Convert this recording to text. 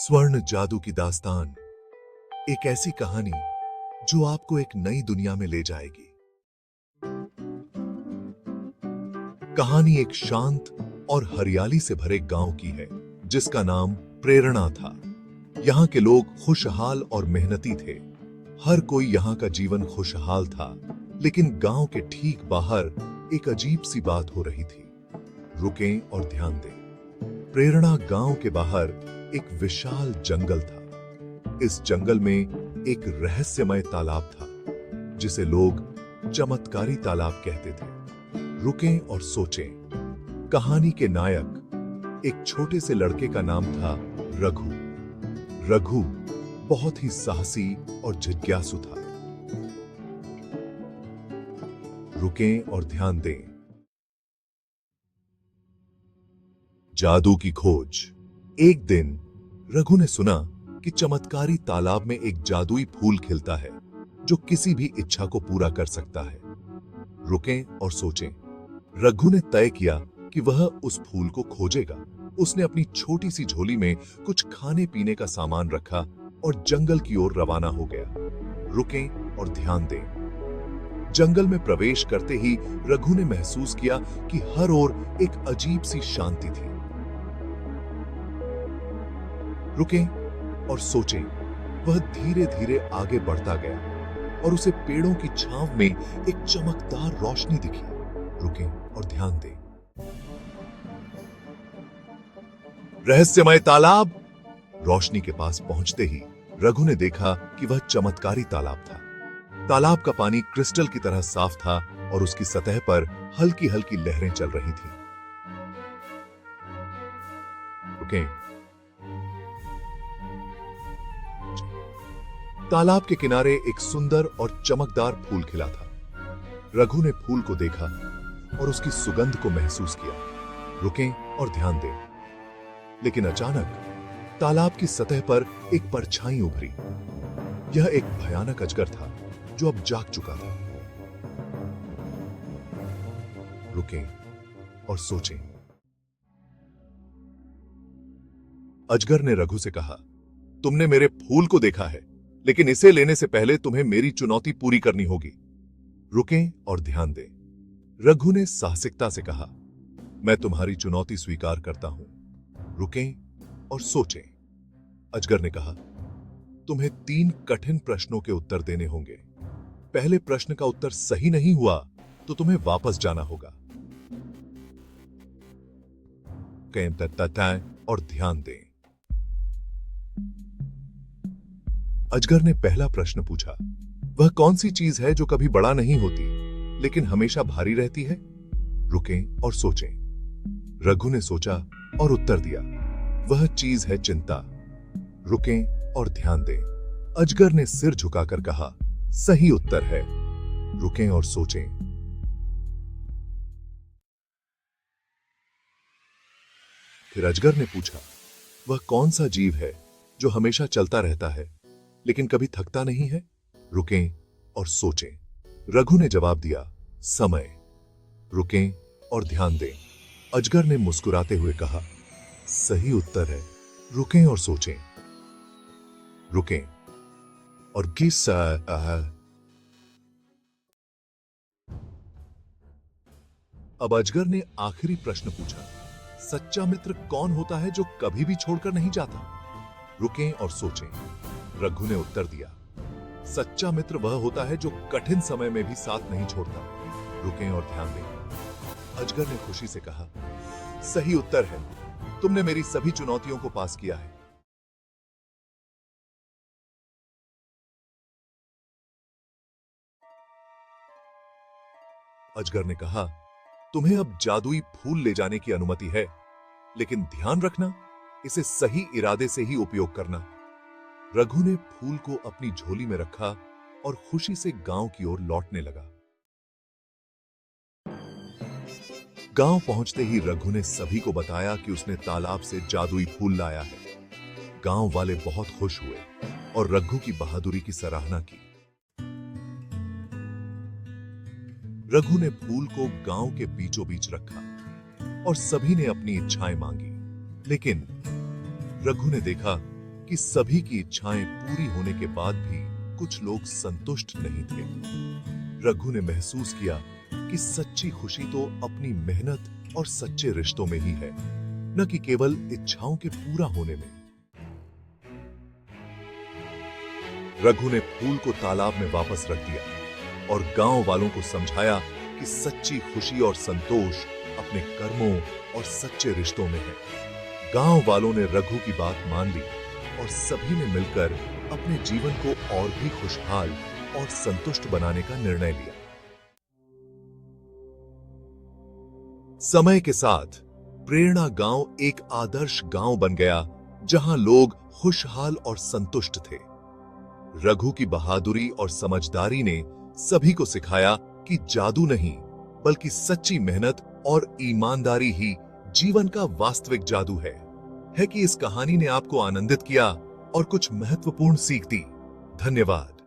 स्वर्ण जादू की दास्तान, एक ऐसी कहानी जो आपको एक नई दुनिया में ले जाएगी। कहानी एक शांत और हरियाली से भरे गांव की है जिसका नाम प्रेरणा था। यहाँ के लोग खुशहाल और मेहनती थे। हर कोई यहाँ का जीवन खुशहाल था, लेकिन गांव के ठीक बाहर एक अजीब सी बात हो रही थी। रुकें और ध्यान दें। प्रेरणा गांव के बाहर एक विशाल जंगल था। इस जंगल में एक रहस्यमय तालाब था जिसे लोग चमत्कारी तालाब कहते थे। रुकें और सोचें। कहानी के नायक एक छोटे से लड़के का नाम था रघु। रघु बहुत ही साहसी और जिज्ञासु था। रुकें और ध्यान दें। जादू की खोज। एक दिन रघु ने सुना कि चमत्कारी तालाब में एक जादुई फूल खिलता है जो किसी भी इच्छा को पूरा कर सकता है। रुकें और सोचें। रघु ने तय किया कि वह उस फूल को खोजेगा। उसने अपनी छोटी सी झोली में कुछ खाने पीने का सामान रखा और जंगल की ओर रवाना हो गया। रुकें और ध्यान दें। जंगल में प्रवेश करते ही रघु ने महसूस किया कि हर ओर एक अजीब सी शांति थी। रुकें और सोचें। वह धीरे धीरे आगे बढ़ता गया और उसे पेड़ों की छांव में एक चमकदार रोशनी दिखी। रुकें और ध्यान दें। रहस्यमय तालाब। रोशनी के पास पहुंचते ही रघु ने देखा कि वह चमत्कारी तालाब था। तालाब का पानी क्रिस्टल की तरह साफ था और उसकी सतह पर हल्की हल्की लहरें चल रही थीं। रुकें। तालाब के किनारे एक सुंदर और चमकदार फूल खिला था। रघु ने फूल को देखा और उसकी सुगंध को महसूस किया। रुकें और ध्यान दें। लेकिन अचानक तालाब की सतह पर एक परछाई उभरी। यह एक भयानक अजगर था जो अब जाग चुका था। रुकें और सोचें। अजगर ने रघु से कहा, तुमने मेरे फूल को देखा है, लेकिन इसे लेने से पहले तुम्हें मेरी चुनौती पूरी करनी होगी। रुकें और ध्यान दें। रघु ने साहसिकता से कहा, मैं तुम्हारी चुनौती स्वीकार करता हूं। रुकें और सोचें। अजगर ने कहा, तुम्हें 3 कठिन प्रश्नों के उत्तर देने होंगे। पहले प्रश्न का उत्तर सही नहीं हुआ तो तुम्हें वापस जाना होगा। और ध्यान दें। अजगर ने पहला प्रश्न पूछा, वह कौन सी चीज है जो कभी बड़ा नहीं होती लेकिन हमेशा भारी रहती है? रुकें और सोचें। रघु ने सोचा और उत्तर दिया, वह चीज है चिंता। रुकें और ध्यान दें। अजगर ने सिर झुकाकर कहा, सही उत्तर है। रुकें और सोचें। फिर अजगर ने पूछा, वह कौन सा जीव है जो हमेशा चलता रहता है लेकिन कभी थकता नहीं है? रुकें और सोचें। रघु ने जवाब दिया, समय। रुकें और ध्यान दें। अजगर ने मुस्कुराते हुए कहा, सही उत्तर है। रुकें और सोचें। रुकें और अब अजगर ने आखिरी प्रश्न पूछा, सच्चा मित्र कौन होता है जो कभी भी छोड़कर नहीं जाता? रुकें और सोचें। रघु ने उत्तर दिया, सच्चा मित्र वह होता है जो कठिन समय में भी साथ नहीं छोड़ता। रुकें और ध्यान दें। अजगर ने खुशी से कहा, सही उत्तर है। तुमने मेरी सभी चुनौतियों को पास किया है। अजगर ने कहा, तुम्हें अब जादुई फूल ले जाने की अनुमति है, लेकिन ध्यान रखना, इसे सही इरादे से ही उपयोग करना। रघु ने फूल को अपनी झोली में रखा और खुशी से गांव की ओर लौटने लगा। गांव पहुंचते ही रघु ने सभी को बताया कि उसने तालाब से जादुई फूल लाया है। गांव वाले बहुत खुश हुए और रघु की बहादुरी की सराहना की। रघु ने फूल को गांव के बीचों बीच रखा और सभी ने अपनी इच्छाएं मांगी। लेकिन रघु ने देखा कि सभी की इच्छाएं पूरी होने के बाद भी कुछ लोग संतुष्ट नहीं थे। रघु ने महसूस किया कि सच्ची खुशी तो अपनी मेहनत और सच्चे रिश्तों में ही है, न कि केवल इच्छाओं के पूरा होने में। रघु ने फूल को तालाब में वापस रख दिया और गांव वालों को समझाया कि सच्ची खुशी और संतोष अपने कर्मों और सच्चे रिश्तों में है। गांव वालों ने रघु की बात मान ली और सभी ने मिलकर अपने जीवन को और भी खुशहाल और संतुष्ट बनाने का निर्णय लिया। समय के साथ प्रेरणा गांव एक आदर्श गांव बन गया, जहां लोग खुशहाल और संतुष्ट थे। रघु की बहादुरी और समझदारी ने सभी को सिखाया कि जादू नहीं, बल्कि सच्ची मेहनत और ईमानदारी ही जीवन का वास्तविक जादू है कि इस कहानी ने आपको आनंदित किया और कुछ महत्वपूर्ण सीख दी। धन्यवाद।